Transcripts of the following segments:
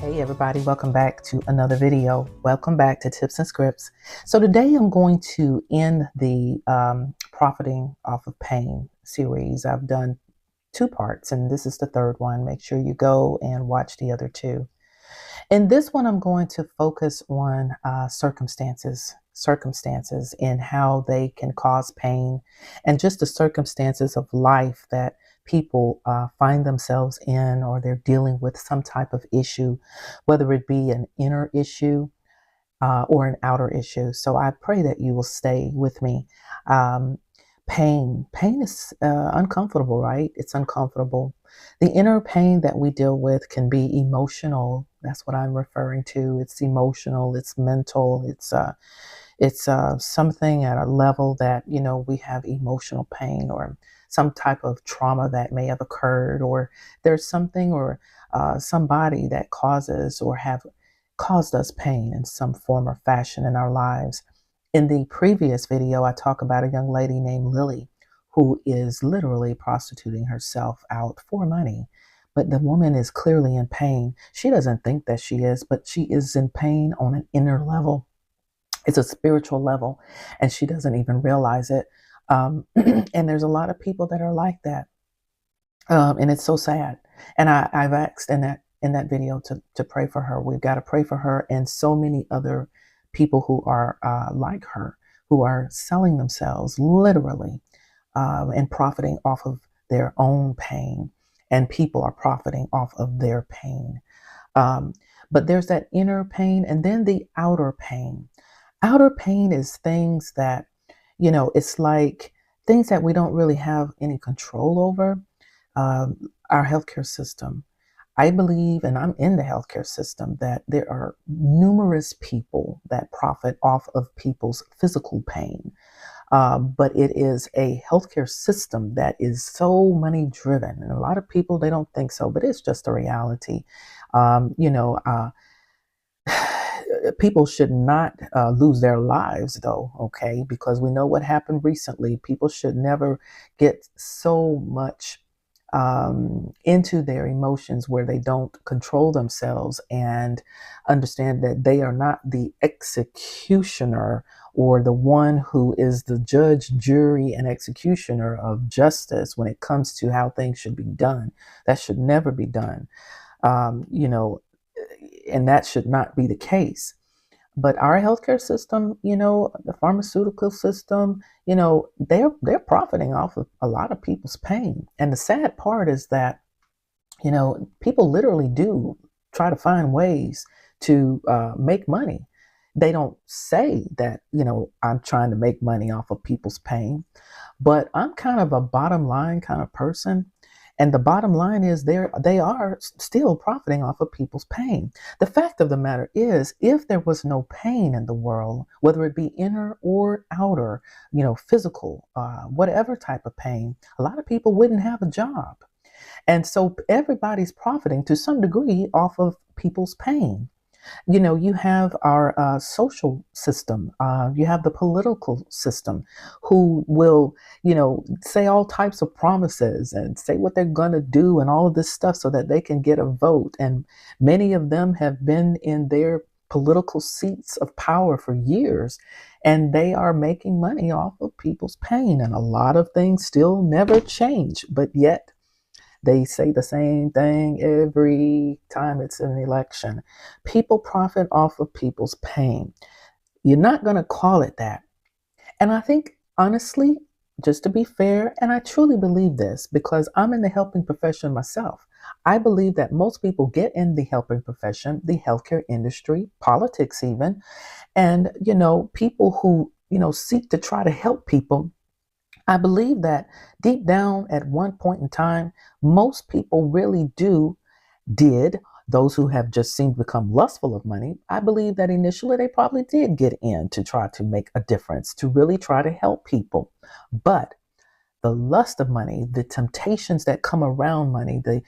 Hey everybody, welcome back to another video. Welcome back to Tips and Scripts. So today I'm going to end the Profiting Off of Pain series. I've done two parts and this is the third one. Make sure you go and watch the other two. In this one, I'm going to focus on circumstances and how they can cause pain, and just the circumstances of life that people find themselves in, or they're dealing with some type of issue, whether it be an inner issue or an outer issue. So I pray that you will stay with me. Pain is uncomfortable, right? It's uncomfortable. The inner pain that we deal with can be emotional. That's what I'm referring to. It's emotional, it's mental, it's something at a level that, we have emotional pain or some type of trauma that may have occurred, or there's something or somebody that causes or have caused us pain in some form or fashion in our lives. In the previous video, I talk about a young lady named Lily who is literally prostituting herself out for money. But the woman is clearly in pain. She doesn't think that she is, but she is in pain on an inner level. It's a spiritual level, and she doesn't even realize it. And there's a lot of people that are like that. And it's so sad. And I've asked in that video to pray for her. We've got to pray for her and so many other people who are like her, who are selling themselves literally and profiting off of their own pain. And people are profiting off of their pain. But there's that inner pain and then the outer pain. Outer pain is things that, it's like things that we don't really have any control over. Our healthcare system. I believe, and I'm in the healthcare system, that there are numerous people that profit off of people's physical pain. But it is a healthcare system that is so money driven. And a lot of people, they don't think so, but it's just a reality. People should not lose their lives, though, okay? Because we know what happened recently. People should never get so much into their emotions where they don't control themselves and understand that they are not the executioner or the one who is the judge, jury, and executioner of justice when it comes to how things should be done. That should never be done. And that should not be the case. But our healthcare system, the pharmaceutical system, they're profiting off of a lot of people's pain. And the sad part is that, people literally do try to find ways to make money. They don't say that, I'm trying to make money off of people's pain, but I'm kind of a bottom line kind of person. And the bottom line is they are still profiting off of people's pain. The fact of the matter is, if there was no pain in the world, whether it be inner or outer, physical, whatever type of pain, a lot of people wouldn't have a job. And so everybody's profiting to some degree off of people's pain. You have our social system, you have the political system who will, say all types of promises and say what they're going to do and all of this stuff so that they can get a vote. And many of them have been in their political seats of power for years, and they are making money off of people's pain. And a lot of things still never change, but yet they say the same thing every time it's an election. People profit off of people's pain. You're not going to call it that. And I think, honestly, just to be fair, and I truly believe this because I'm in the helping profession myself. I believe that most people get in the helping profession, the healthcare industry, politics even, and, people who, seek to try to help people. I believe that deep down at one point in time, most people really did, those who have just seemed to become lustful of money, I believe that initially they probably did get in to try to make a difference, to really try to help people. But the lust of money, the temptations that come around money, the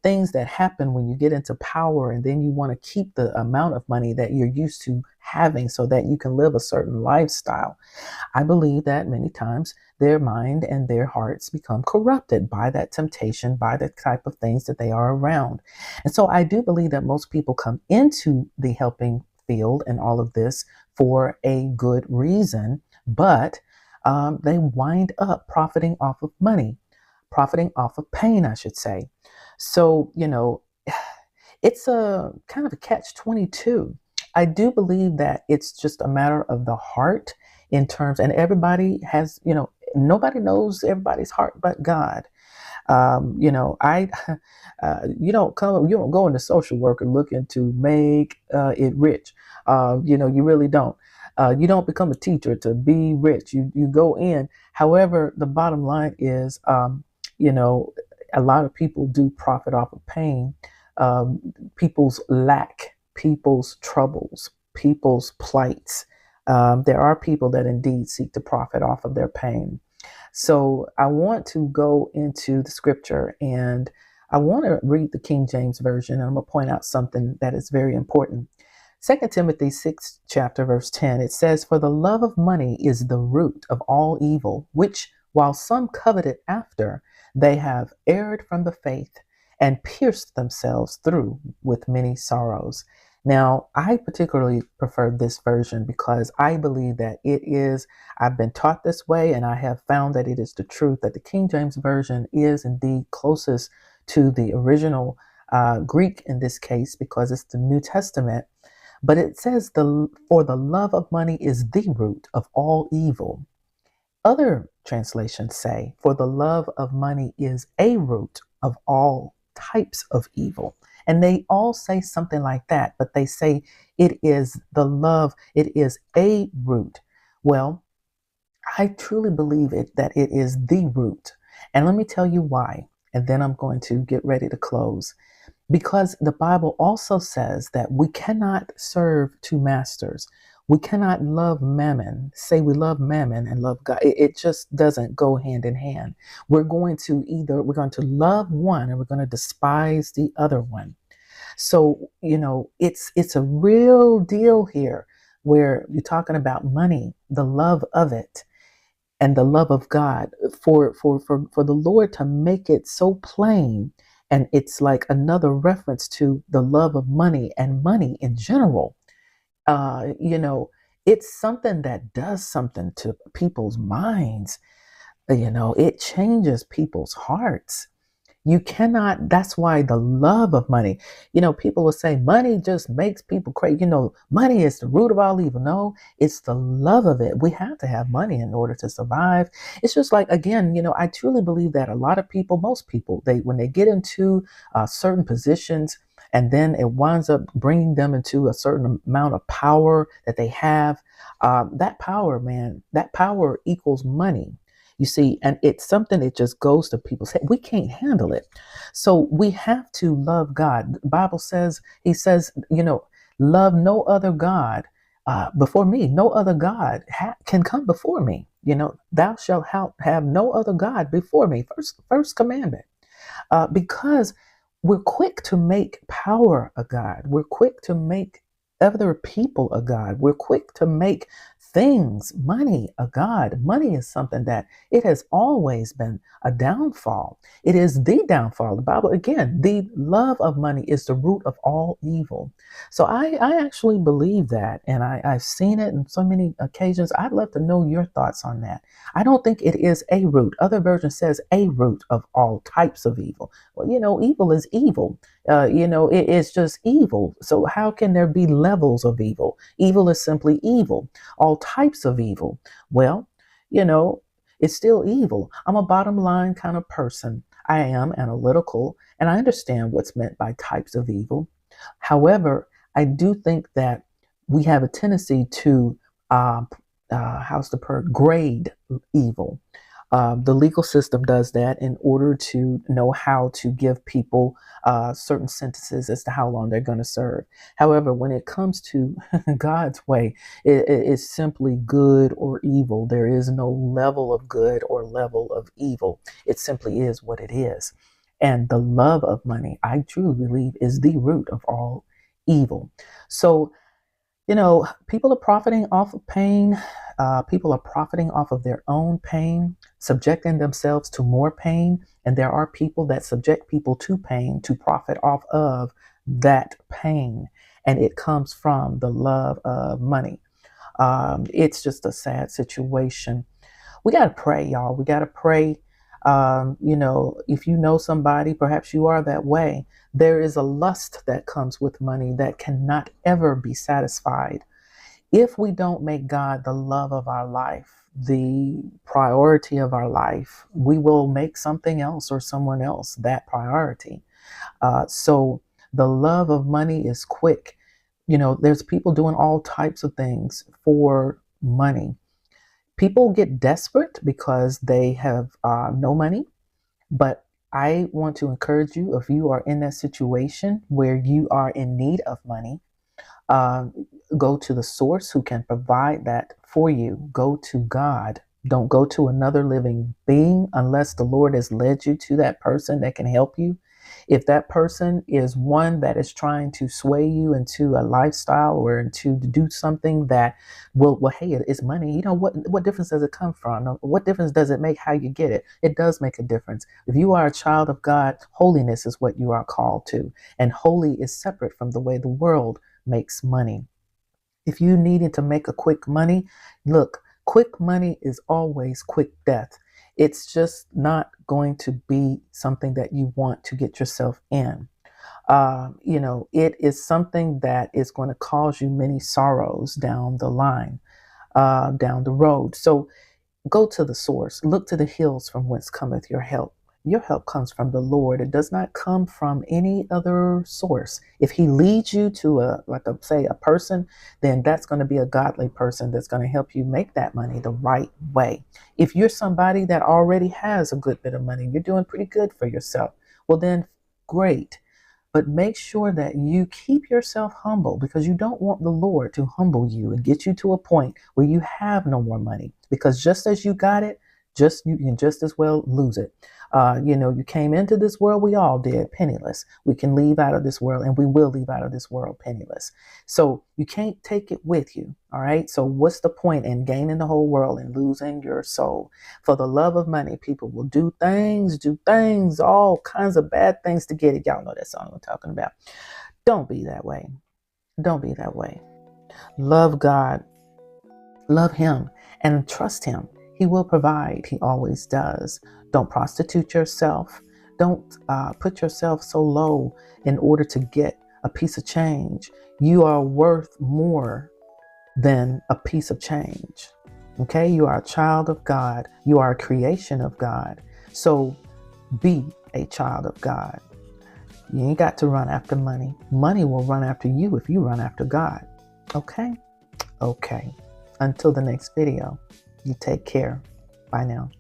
things that happen when you get into power and then you want to keep the amount of money that you're used to having so that you can live a certain lifestyle. I believe that many times their mind and their hearts become corrupted by that temptation, by the type of things that they are around. And so I do believe that most people come into the helping field and all of this for a good reason, but they wind up profiting off of money, profiting off of pain, I should say. So, it's a kind of a catch 22. I do believe that it's just a matter of the heart in terms, and everybody has, nobody knows everybody's heart but God. I, you don't go into social work and looking to make it rich. You really don't. You don't become a teacher to be rich. You go in. However, the bottom line is, you know, a lot of people do profit off of pain, people's lack, people's troubles, people's plights. There are people that indeed seek to profit off of their pain. So I want to go into the scripture and I want to read the King James Version. And I'm going to point out something that is very important. 2 Timothy 6 chapter verse 10, it says, "For the love of money is the root of all evil, which while some coveted after, they have erred from the faith and pierced themselves through with many sorrows." Now, I particularly prefer this version because I believe that I've been taught this way, and I have found that it is the truth that the King James Version is indeed closest to the original Greek in this case because it's the New Testament. But it says, "For the love of money is the root of all evil." Other translations say, "For the love of money is a root of all types of evil." And they all say something like that, but they say it is the love, it is a root. Well, I truly believe that it is the root. And let me tell you why. And then I'm going to get ready to close. Because the Bible also says that we cannot serve two masters. We cannot love mammon, say we love mammon and love God. It just doesn't go hand in hand. We're going to love one and we're going to despise the other one. So, it's a real deal here where you're talking about money, the love of it and the love of God, for the Lord to make it so plain. And it's like another reference to the love of money and money in general. Uh, you know, it's something that does something to people's minds. It changes people's hearts. You cannot, that's why the love of money, people will say money just makes people crazy. Money is the root of all evil. No, it's the love of it. We have to have money in order to survive. It's just like, again, I truly believe that a lot of people, most people, when they get into certain positions, and then it winds up bringing them into a certain amount of power that they have. That power, man, that power equals money. You see, and it's something that just goes to people's head. We can't handle it. So we have to love God. The Bible says, he says, love no other God before me. No other God can come before me. Thou shalt have no other God before me. First commandment. Because we're quick to make power a God. We're quick to make other people a God. We're quick to make things, money, a God. Money is something that it has always been a downfall. It is the downfall. The Bible, again, the love of money is the root of all evil. So I actually believe that, and I've seen it on so many occasions. I'd love to know your thoughts on that. I don't think it is a root. Other version says a root of all types of evil. Well, evil is evil. It's just evil. So how can there be levels of evil? Evil is simply evil. All types of evil. Well, it's still evil. I'm a bottom line kind of person. I am analytical and I understand what's meant by types of evil. However, I do think that we have a tendency to, how's the word, grade evil. The legal system does that in order to know how to give people certain sentences as to how long they're going to serve. However, when it comes to God's way, it's simply good or evil. There is no level of good or level of evil. It simply is what it is. And the love of money, I truly believe, is the root of all evil. So, People are profiting off of pain. People are profiting off of their own pain, subjecting themselves to more pain. And there are people that subject people to pain to profit off of that pain. And it comes from the love of money. It's just a sad situation. We got to pray, y'all. We got to pray. If you know somebody, perhaps you are that way. There is a lust that comes with money that cannot ever be satisfied. If we don't make God the love of our life, the priority of our life, we will make something else or someone else that priority. So the love of money is quick. There's people doing all types of things for money. People get desperate because they have no money. But I want to encourage you, if you are in that situation where you are in need of money, um, go to the source who can provide that for you. Go to God. Don't go to another living being unless the Lord has led you to that person that can help you. If that person is one that is trying to sway you into a lifestyle or into to do something that well, hey, it's money. What difference does it come from? What difference does it make how you get it? It does make a difference. If you are a child of God, holiness is what you are called to. And holy is separate from the way the world makes money. If you needed to make a quick money, look, quick money is always quick death. It's just not going to be something that you want to get yourself in. It is something that is going to cause you many sorrows down the line, down the road. So go to the source. Look to the hills from whence cometh your help. Your help comes from the Lord. It does not come from any other source. If he leads you to a person, then that's going to be a godly person that's going to help you make that money the right way. If you're somebody that already has a good bit of money, you're doing pretty good for yourself, well then great. But make sure that you keep yourself humble, because you don't want the Lord to humble you and get you to a point where you have no more money. Because just as you got it, you can just as well lose it. You came into this world, we all did, penniless. We can leave out of this world, and we will leave out of this world penniless. So you can't take it with you. All right. So what's the point in gaining the whole world and losing your soul? For the love of money, people will do things, all kinds of bad things to get it. Y'all know that song I'm talking about. Don't be that way. Don't be that way. Love God, love him, and trust him. He will provide. He always does. Don't prostitute yourself. Don't put yourself so low in order to get a piece of change. You are worth more than a piece of change. Okay? You are a child of God. You are a creation of God. So be a child of God. You ain't got to run after money. Money will run after you if you run after God. Okay? Okay. Until the next video, you take care. Bye now.